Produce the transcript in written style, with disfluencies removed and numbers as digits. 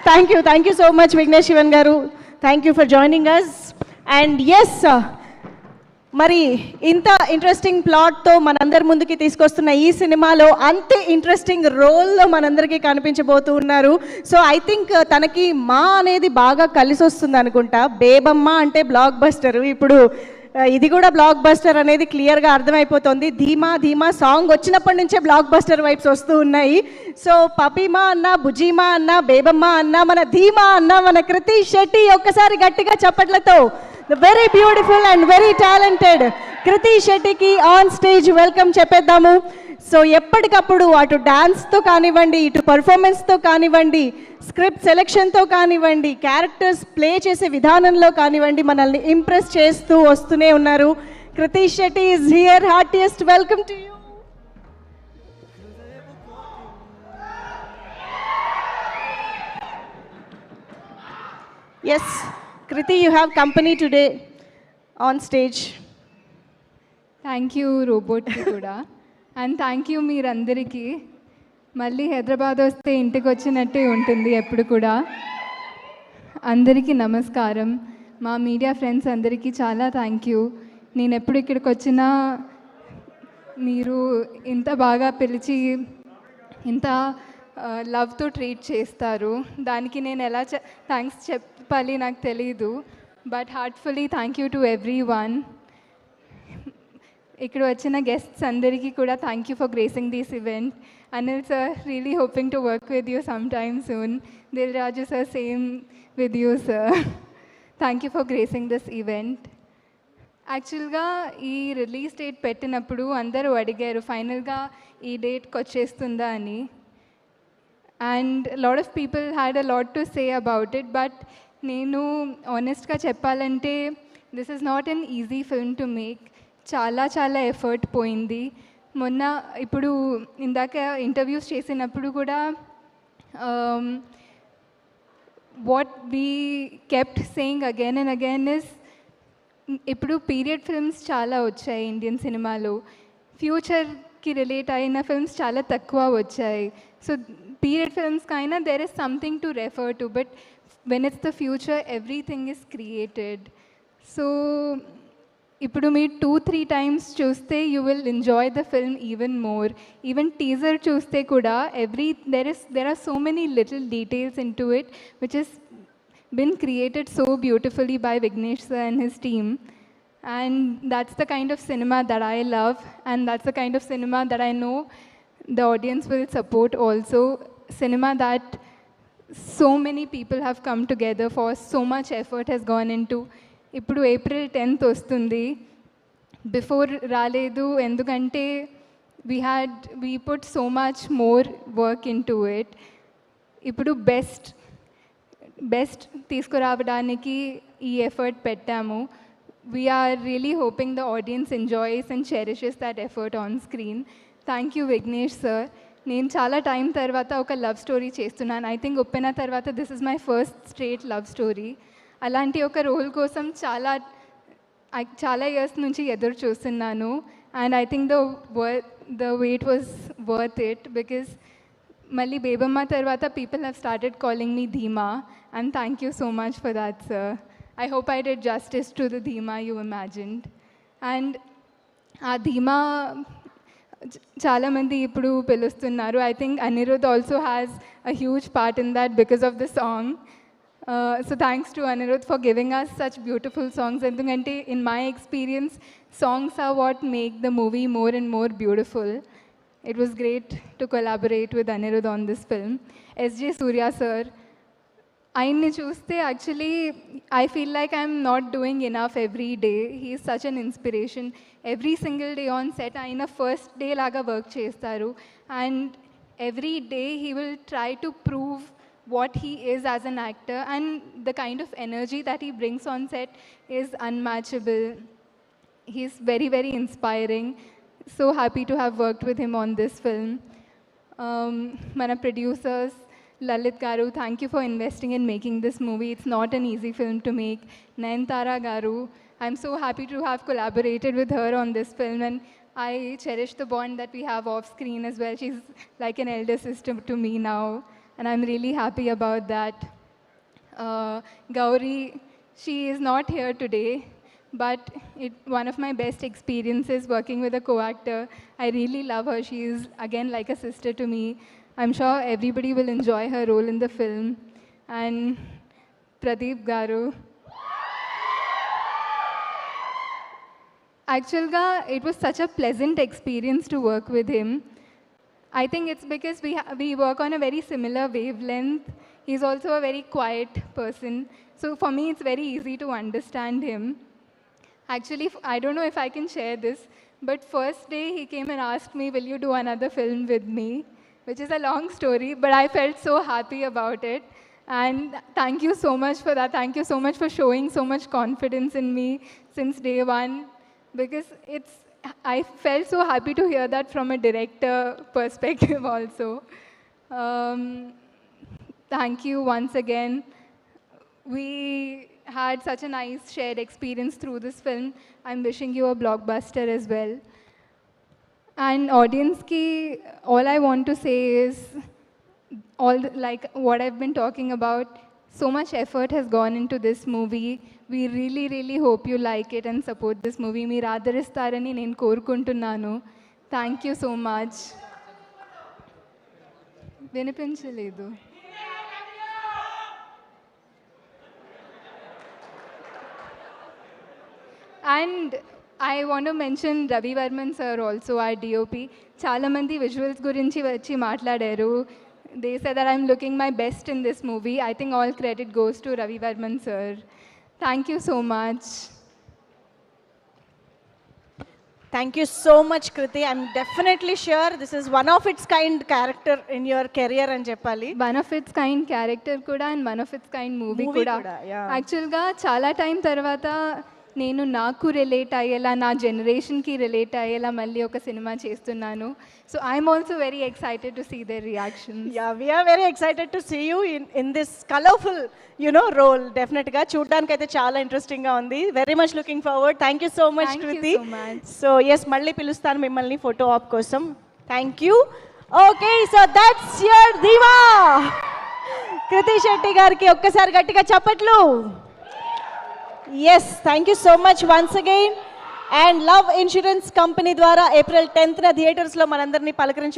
Thank you so much, Vignesh Shivan garu. Thank you for joining us. And yes, మరి ఇంత interesting ప్లాట్తో మనందరి ముందుకి తీసుకొస్తున్న ఈ సినిమాలో అంతే ఇంట్రెస్టింగ్ రోల్లో మనందరికీ కనిపించబోతూ ఉన్నారు. సో ఐ థింక్ తనకి మా అనేది బాగా కలిసి వస్తుంది అనుకుంటా. బేబమ్మ అంటే బ్లాక్ బస్టర్, ఇప్పుడు ఇది కూడా బ్లాక్ బస్టర్ అనేది క్లియర్గా అర్థమైపోతుంది. ధీమా ధీమా సాంగ్ వచ్చినప్పటి నుంచే బ్లాక్ బస్టర్ వైబ్స్ వస్తూ ఉన్నాయి. సో పపీమా అన్న, బుజీమా అన్న, బేబమ్మ అన్న, మన ధీమా అన్న, మన కృతి శెట్టి, ఒక్కసారి గట్టిగా చప్పట్లతో the very beautiful and very talented Kriti శెట్టికి ఆన్ స్టేజ్ వెల్కమ్ చెప్పేద్దాము. సో ఎప్పటికప్పుడు అటు డాన్స్తో కానివ్వండి, ఇటు పర్ఫార్మెన్స్తో కానివ్వండి, స్క్రిప్ట్ సెలెక్షన్తో కానివ్వండి, క్యారెక్టర్స్ ప్లే చేసే విధానంలో కానివ్వండి, మనల్ని ఇంప్రెస్ చేస్తూ వస్తూనే ఉన్నారు. Kriti Shetty is here. Heartiest welcome to you. Yes Kriti, you have company today on stage. Thank you, Robot ki kuda. And thank you మీరందరికీ. మళ్ళీ హైదరాబాద్ వస్తే ఇంటికి వచ్చినట్టే ఉంటుంది ఎప్పుడు కూడా. అందరికీ నమస్కారం. మా మీడియా ఫ్రెండ్స్ అందరికీ చాలా థ్యాంక్ యూ. నేను ఎప్పుడు ఇక్కడికి వచ్చినా మీరు ఇంత బాగా పిలిచి ఇంత లవ్తో ట్రీట్ చేస్తారు. దానికి నేను ఎలా థ్యాంక్స్ చెప్పాలి నాకు తెలీదు. But heartfully thank you to everyone. ఇక్కడ వచ్చిన గెస్ట్స్ అందరికీ కూడా thank you for gracing this event. Anil sir, really hoping to work with you some time soon. Dil Raju sir, same with you sir. Thank you for gracing this event. యాక్చువల్గా ఈ release date పెట్టినప్పుడు అందరూ అడిగారు ఫైనల్గా ఈ డేట్కి వచ్చేస్తుందా అని. And a lot of people had a lot to say about it, but నేను ఆనెస్ట్గా చెప్పాలంటే this is not an easy film to make. చాలా చాలా ఎఫర్ట్ పోయింది. మొన్న ఇప్పుడు ఇందాక ఇంటర్వ్యూస్ చేసినప్పుడు కూడా what we kept saying again and again is, ఇప్పుడు పీరియడ్ ఫిల్మ్స్ చాలా వచ్చాయి ఇండియన్ సినిమాలో, ఫ్యూచర్కి రిలేట్ అయిన ఫిల్మ్స్ చాలా తక్కువ వచ్చాయి. So period films kind of there is something to refer to, but when it's the future everything is created. So ఇప్పుడు మీరు 2-3 times చూస్తే you will enjoy the film even more. Even teaser చూస్తే కూడా there are so many little details into it which has been created so beautifully by Vignesh sir and his team. And that's the kind of cinema that I love, and that's the kind of cinema that I know the audience will support also. Cinema that so many people have come together for, so much effort has gone into. ఇప్పుడు April 10th వస్తుంది, before రాలేదు ఎందుకంటే we put so much more work into it. ఇప్పుడు best తీసుకురావడానికి ఈ effort పెట్టాము. We are really hoping the audience enjoys and cherishes that effort on screen. Thank you Vignesh sir. నేను చాలా టైం తర్వాత ఒక లవ్ స్టోరీ చేస్తున్నాను. ఐ థింక్ ఉప్పెన తర్వాత this is my first straight love story. అలాంటి ఒక రోల్ కోసం చాలా ఇయర్స్ నుంచి ఎదురు చూస్తున్నాను. And I think the wait was worth it, because మళ్ళీ బేబమ్మ తర్వాత people have started calling me Dheema, and thank you so much for that sir. I hope I did justice to the ధీమా you imagined. And ఆ ధీమా చాలామంది ఇప్పుడు పిలుస్తున్నారు. I think Anirudh also has a huge part in that because of the song. So thanks to Anirudh for giving us such beautiful songs. ఎందుకంటే in my experience songs are what make the movie more and more beautiful. It was great to collaborate with Anirudh on this film. SJ Suryah sir, ఆయన్ని చూస్తే actually I feel like I'm not doing enough every day. He is such an inspiration. Every single day on set ఆయన first day లాగా work చేస్తారు, and every day he will try to prove what he is as an actor, and the kind of energy that he brings on set is unmatchable. He's very, very inspiring. So happy to have worked with him on this film. Mana producers, Lalit garu, thank you for investing in making this movie. It's not an easy film to make. Nayanthara garu, I'm so happy to have collaborated with her on this film, and I cherish the bond that we have off screen as well. She's like an elder sister to me now, and I'm really happy about that. Gauri, she is not here today, but one of my best experiences working with a co-actor. I really love her. She is, again, like a sister to me. I'm sure everybody will enjoy her role in the film. And Pradeep Garu. Actually, it was such a pleasant experience to work with him. I think it's because we work on a very similar wavelength. He's also a very quiet person. So for me, it's very easy to understand him. Actually, I don't know if I can share this, but first day he came and asked me, will you do another film with me? Which is a long story, but I felt so happy about it. And thank you so much for that. Thank you so much for showing so much confidence in me since day one, because I felt so happy to hear that from a director perspective also. Thank you once again. We had such a nice shared experience through this film. I'm wishing you a blockbuster as well. And audience ki, all I want to say is, like what I've been talking about, so much effort has gone into this movie. We really, really hope you like it and support this movie. Meer aadaristarani nenu korukuntunnanu. Thank you so much. Vinipinchaledu. And I want to mention Ravi Varman sir also, our DOP. Chala mandi visuals gurinchi vachi matladaru. They said that I'm looking my best in this movie. I think all credit goes to Ravi Varman sir. Thank you so much. Thank you so much, Kriti. I'm definitely sure this is one of its kind character in your career అని చెప్పాలి. One of its kind character kuda and one of its kind movie kuda. Yeah. Actually ga chala time tarvata నేను నాకు relate అయ్యేలా, నా జనరేషన్కి relate అయ్యేలా మళ్ళీ ఒక సినిమా చేస్తున్నాను. So I'm also very excited to see their reaction. Yeah, we're very excited to see you in this colourful role. డెఫినెట్గా చూడడానికి అయితే చాలా ఇంట్రెస్టింగ్గా ఉంది. Very much looking forward. Thank you so much Kriti. So yes, మళ్ళీ పిలుస్తాను మిమ్మల్ని ఫోటో ఆప్ కోసం. Thank you. Okay, so that's your diva Kriti Shetty గారికి ఒక్కసారి గట్టిగా చప్పట్లు. Yes, thank you so much once again. And Love Insurance Company ద్వారా April 10th థియేటర్స్లో మనందరినీ పలకరించి